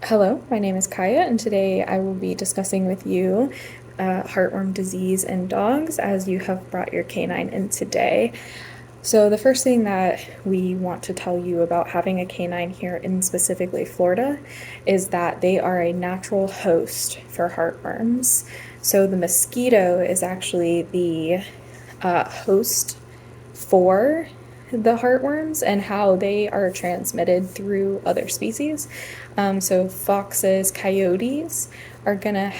Hello, my name is Kaya, and today I will be discussing with you heartworm disease in dogs as you have brought your canine in today. So, the first thing that we want to tell you about having a canine here in specifically Florida is that they are a natural host for heartworms. So, the mosquito is actually the host for the heartworms and how they are transmitted through other species. So foxes, coyotes are gonna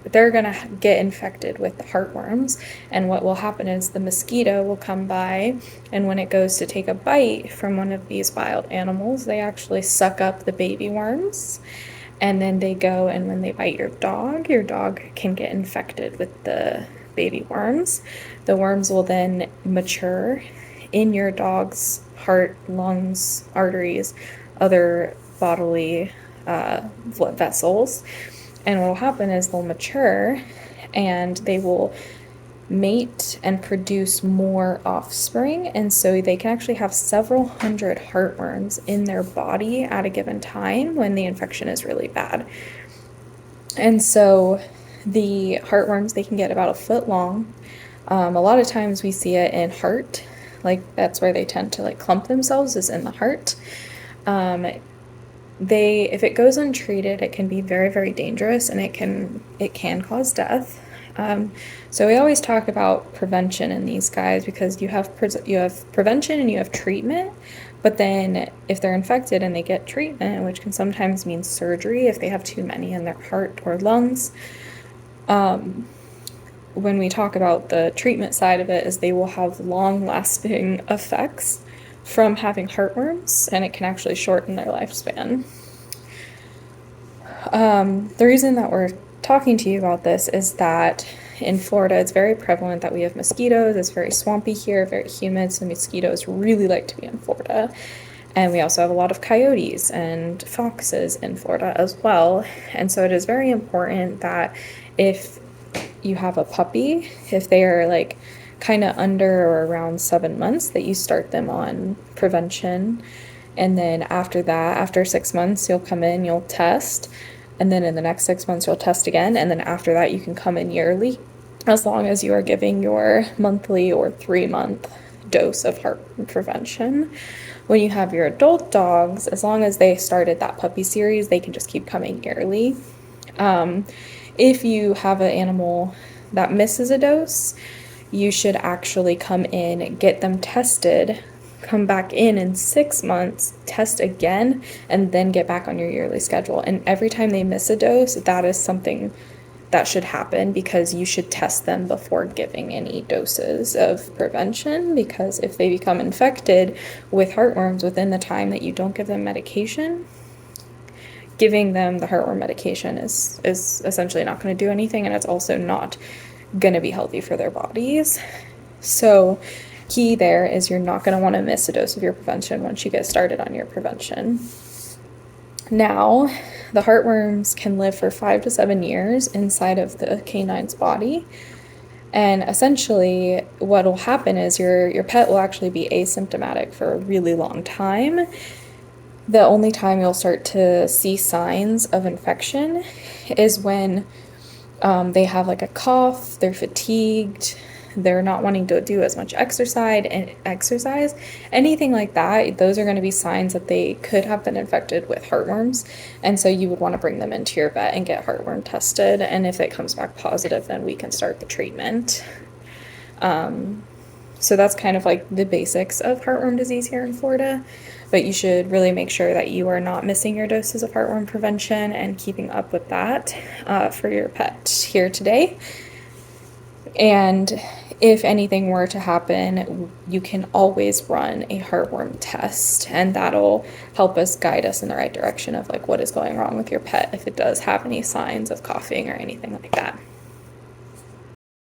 they're gonna get infected with the heartworms, and what will happen is the mosquito will come by, and when it goes to take a bite from one of these wild animals, they actually suck up the baby worms, and then they go, and when they bite your dog can get infected with the baby worms. The worms will then mature in your dog's heart, lungs, arteries, other bodily blood vessels. And what will happen is they'll mature and they will mate and produce more offspring. And so they can actually have several hundred heartworms in their body at a given time when the infection is really bad. And so the heartworms, they can get about a foot long. A lot of times we see it in heart, like that's where they tend to like clump themselves, is in the heart. If it goes untreated, it can be very, very dangerous, and it can cause death. So we always talk about prevention in these guys because you have prevention and you have treatment. But then if they're infected and they get treatment, which can sometimes mean surgery if they have too many in their heart or lungs, when we talk about the treatment side of it, is they will have long-lasting effects from having heartworms, and it can actually shorten their lifespan. The reason that we're talking to you about this is that in Florida, it's very prevalent that we have mosquitoes. It's very swampy here, very humid, so mosquitoes really like to be in Florida. And we also have a lot of coyotes and foxes in Florida as well. And so it is very important that if you have a puppy, if they are like kind of under or around 7 months, that you start them on prevention. And then after that, after 6 months, you'll come in, you'll test. And then in the next 6 months, you'll test again. And then after that, you can come in yearly, as long as you are giving your monthly or 3-month dose of heartworm prevention. When you have your adult dogs, as long as they started that puppy series, they can just keep coming yearly. If you have an animal that misses a dose, you should actually come in, get them tested, come back in 6 months, test again, and then get back on your yearly schedule. And every time they miss a dose, that is something that should happen, because you should test them before giving any doses of prevention, because if they become infected with heartworms within the time that you don't give them medication, giving them the heartworm medication is essentially not going to do anything, and it's also not going to be healthy for their bodies. So key there is you're not going to want to miss a dose of your prevention once you get started on your prevention. Now, the heartworms can live for 5 to 7 years inside of the canine's body. And essentially, what will happen is your pet will actually be asymptomatic for a really long time. The only time you'll start to see signs of infection is when they have like a cough, they're fatigued, they're not wanting to do as much exercise, anything like that. Those are going to be signs that they could have been infected with heartworms. And so you would want to bring them into your vet and get heartworm tested. And if it comes back positive, then we can start the treatment. So that's kind of like the basics of heartworm disease here in Florida. But you should really make sure that you are not missing your doses of heartworm prevention and keeping up with that for your pet here today. And if anything were to happen, you can always run a heartworm test, and that'll help us guide us in the right direction of like what is going wrong with your pet if it does have any signs of coughing or anything like that.